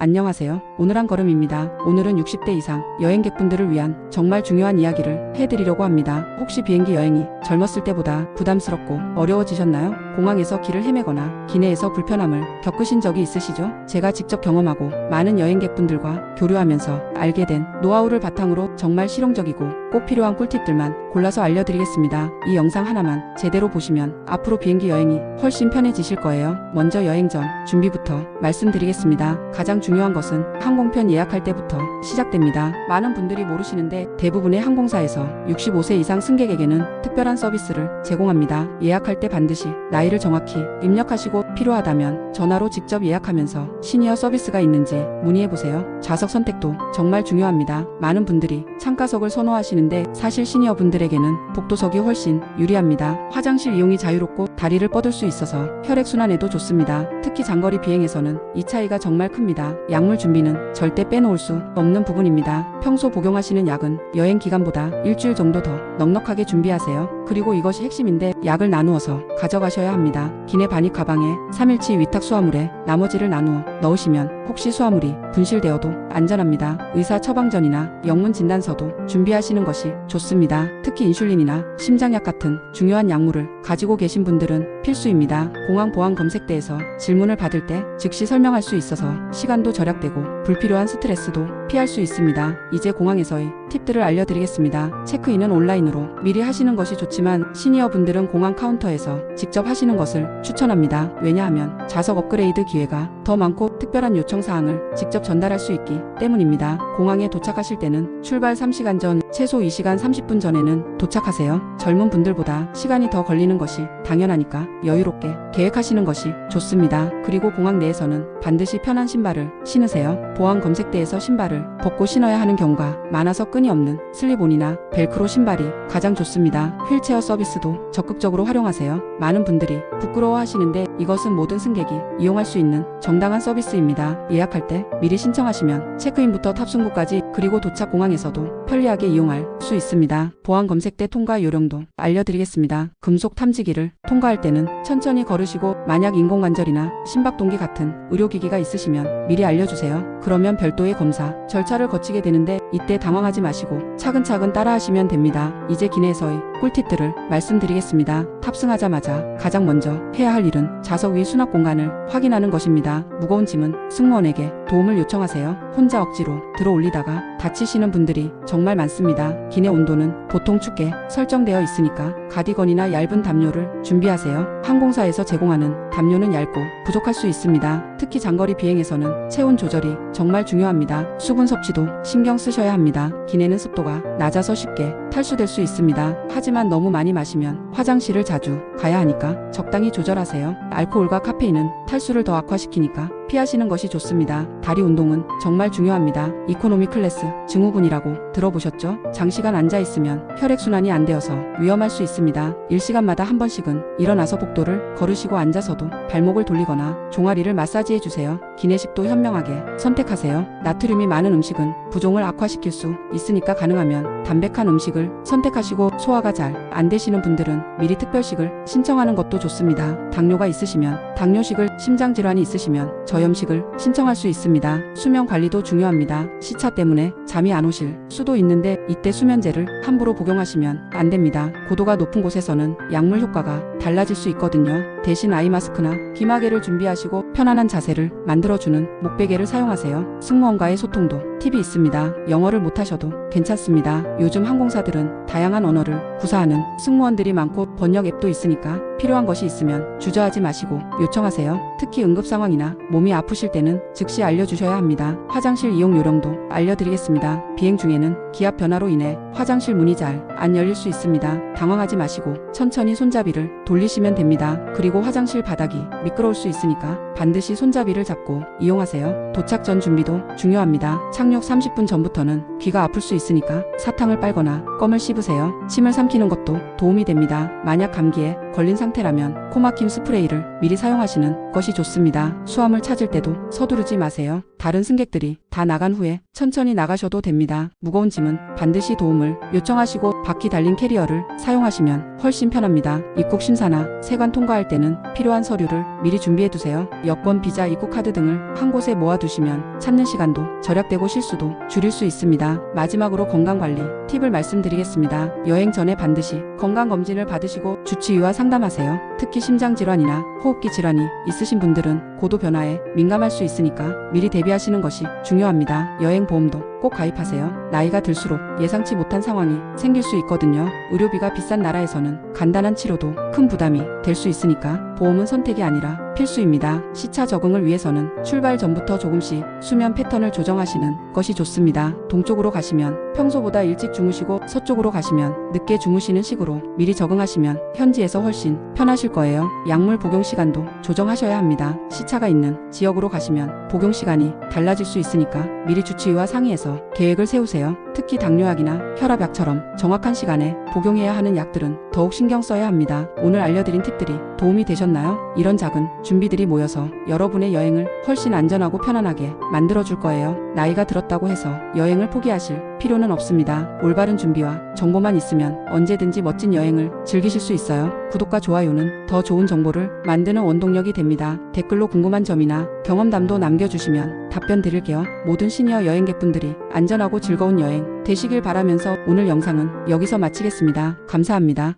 안녕하세요. 오늘 한 걸음입니다. 오늘은 60대 이상 여행객분들을 위한 정말 중요한 이야기를 해드리려고 합니다. 혹시 비행기 여행이 젊었을 때보다 부담스럽고 어려워지셨나요? 공항에서 길을 헤매거나 기내에서 불편함을 겪으신 적이 있으시죠? 제가 직접 경험하고 많은 여행객분들과 교류하면서 알게 된 노하우를 바탕으로 정말 실용적이고 꼭 필요한 꿀팁들만 골라서 알려드리겠습니다. 이 영상 하나만 제대로 보시면 앞으로 비행기 여행이 훨씬 편해지실 거예요. 먼저 여행 전 준비부터 말씀드리겠습니다. 가장 중요한 것은 항공편 예약할 때부터 시작됩니다. 많은 분들이 모르시는데 대부분의 항공사에서 65세 이상 승객에게는 특별한 서비스를 제공합니다. 예약할 때 반드시 나이를 정확히 입력하시고 필요하다면 전화로 직접 예약하면서 시니어 서비스가 있는지 문의해보세요. 좌석 선택도 정말 중요합니다. 많은 분들이 창가석을 선호하시는데 사실 시니어 분들에게는 복도석이 훨씬 유리합니다. 화장실 이용이 자유롭고 다리를 뻗을 수 있어서 혈액순환에도 좋습니다. 특히 장거리 비행에서는 이 차이가 정말 큽니다. 약물 준비는 절대 빼놓을 수 없는 부분입니다. 평소 복용하시는 약은 여행 기간보다 일주일 정도 더 넉넉하게 준비하세요. 그리고 이것이 핵심인데 약을 나누어서 가져가셔야 합니다. 기내 반입 가방에 3일치 위탁 수화물에 나머지를 나누어 넣으시면 혹시 수화물이 분실되어도 안전합니다. 의사 처방전이나 영문 진단서도 준비하시는 것이 좋습니다. 특히 인슐린이나 심장약 같은 중요한 약물을 가지고 계신 분들은 필수입니다. 공항 보안 검색대에서 질문을 받을 때 즉시 설명할 수 있어서 시간도 절약되고 불필요한 스트레스도 피할 수 있습니다. 이제 공항에서의 팁들을 알려드리겠습니다. 체크인은 온라인으로 미리 하시는 것이 좋지만 시니어 분들은 공항 카운터에서 직접 하시는 것을 추천합니다. 왜냐하면 좌석 업그레이드 기회가 더 많고 특별한 요청 사항을 직접 전달할 수 있기 때문입니다. 공항에 도착하실 때는 출발 3시간 전, 최소 2시간 30분 전에는 도착하세요. 젊은 분들보다 시간이 더 걸리는 것이 당연하니까 여유롭게 계획하시는 것이 좋습니다. 그리고 공항 내에서는 반드시 편한 신발을 신으세요. 보안 검색대에서 신발을 벗고 신어야 하는 경우가 많아서 끈이 없는 슬립온이나 벨크로 신발이 가장 좋습니다. 휠체어 서비스도 적극적으로 활용하세요. 많은 분들이 부끄러워하시는데 이것은 모든 승객이 이용할 수 있는 정당한 서비스입니다. 예약할 때 미리 신청하시면 체크인부터 탑승구까지 그리고 도착 공항에서도 편리하게 이용할 수 있습니다. 보안 검색대 통과 요령도 알려드리겠습니다. 금속 탐지기를 통과할 때는 천천히 걸으시고 만약 인공관절이나 심박동기 같은 의료기기가 있으시면 미리 알려주세요. 그러면 별도의 검사 절차를 거치게 되는데 이때 당황하지 마시고 차근차근 따라하시면 됩니다. 이제 기내에서의 꿀팁들을 말씀드리겠습니다. 탑승하자마자 가장 먼저 해야 할 일은 좌석 위 수납 공간을 확인하는 것입니다. 무거운 짐은 승무원에게 도움을 요청하세요. 혼자 억지로 들어 올리다가 다치시는 분들이 정말 많습니다. 기내 온도는 보통 춥게 설정되어 있으니까 가디건이나 얇은 담요를 준비하세요. 항공사에서 제공하는 담요는 얇고 부족할 수 있습니다. 특히 장거리 비행에서는 체온 조절이 정말 중요합니다. 수분 섭취도 신경 쓰셔야 합니다. 기내는 습도가 낮아서 쉽게 탈수될 수 있습니다. 하지만 너무 많이 마시면 화장실을 자주 가야 하니까 적당히 조절하세요. 알코올과 카페인은 탈수를 더 악화시키니까 피하시는 것이 좋습니다. 다리 운동은 정말 중요합니다. 이코노미 클래스 증후군이라고 들어보셨죠? 장시간 앉아있으면 혈액순환이 안 되어서 위험할 수 있습니다. 1시간마다 한 번씩은 일어나서 복도를 걸으시고 앉아서도 발목을 돌리거나 종아리를 마사지해주세요. 기내식도 현명하게 선택하세요. 나트륨이 많은 음식은 부종을 악화시킬 수 있으니까 가능하면 담백한 음식을 선택하시고 소화가 잘 안 되시는 분들은 미리 특별식을 신청하는 것도 좋습니다. 당뇨가 있으시면 당뇨식을, 심장질환이 있으시면 저염식을 신청할 수 있습니다. 수면 관리도 중요합니다. 시차 때문에 잠이 안 오실 수도 있는데 이때 수면제를 함부로 복용하시면 안 됩니다. 고도가 높은 곳에서는 약물 효과가 달라질 수 있거든요. 대신 아이마스크나 귀마개를 준비하시고 편안한 자세를 만들어주는 목베개를 사용하세요. 승무원과의 소통도 팁이 있습니다. 영어를 못하셔도 괜찮습니다. 요즘 항공사들은 다양한 언어를 구사하는 승무원들이 많고 번역 앱도 있으니까 필요한 것이 있으면 주저하지 마시고 요청하세요. 특히 응급 상황이나 몸이 아프실 때는 즉시 알려주셔야 합니다. 화장실 이용 요령도 알려드리겠습니다. 비행 중에는 기압 변화로 인해 화장실 문이 잘 안 열릴 수 있습니다. 당황하지 마시고 천천히 손잡이를 돌리시면 됩니다. 그리고 화장실 바닥이 미끄러울 수 있으니까 반드시 손잡이를 잡고 이용하세요. 도착 전 준비도 중요합니다. 착륙 30분 전부터는 귀가 아플 수 있으니까 사탕을 빨거나 껌을 씹으세요. 침을 삼키는 것도 도움이 됩니다. 만약 감기에 걸린 상태라면 코막힘 스프레이를 미리 사용 사용하시는 것이 좋습니다. 수암을 찾을 때도 서두르지 마세요. 다른 승객들이 다 나간 후에 천천히 나가셔도 됩니다. 무거운 짐은 반드시 도움을 요청하시고 바퀴 달린 캐리어를 사용하시면 훨씬 편합니다. 입국 심사나 세관 통과할 때는 필요한 서류를 미리 준비해 두세요. 여권, 비자, 입국 카드 등을 한 곳에 모아두시면 찾는 시간도 절약되고 실수도 줄일 수 있습니다. 마지막으로 건강관리 팁을 말씀드리겠습니다. 여행 전에 반드시 건강검진을 받으시고 주치의와 상담하세요. 특히 심장질환이나 호흡기 질환이 있으신 분들은 고도 변화에 민감할 수 있으니까 미리 대비하시는 것이 중요합니다. 여행 보험도 꼭 가입하세요. 나이가 들수록 예상치 못한 상황이 생길 수 있거든요. 의료비가 비싼 나라에서는 간단한 치료도 큰 부담이 될 수 있으니까 보험은 선택이 아니라 필수입니다. 시차 적응을 위해서는 출발 전부터 조금씩 수면 패턴을 조정하시는 것이 좋습니다. 동쪽으로 가시면 평소보다 일찍 주무시고 서쪽으로 가시면 늦게 주무시는 식으로 미리 적응하시면 현지에서 훨씬 편하실 거예요. 약물 복용 시간도 조정하셔야 합니다. 시차가 있는 지역으로 가시면 복용 시간이 달라질 수 있으니까 미리 주치의와 상의해서 계획을 세우세요. 특히 당뇨약이나 혈압약처럼 정확한 시간에 복용해야 하는 약들은 더욱 신경 써야 합니다. 오늘 알려드린 팁들이 도움이 되셨나요? 이런 작은 준비들이 모여서 여러분의 여행을 훨씬 안전하고 편안하게 만들어줄 거예요. 나이가 들었다고 해서 여행을 포기하실 필요는 없습니다. 올바른 준비와 정보만 있으면 언제든지 멋진 여행을 즐기실 수 있어요. 구독과 좋아요는 더 좋은 정보를 만드는 원동력이 됩니다. 댓글로 궁금한 점이나 경험담도 남겨주시면 답변 드릴게요. 모든 시니어 여행객분들이 안전하고 즐거운 여행 되시길 바라면서 오늘 영상은 여기서 마치겠습니다. 감사합니다.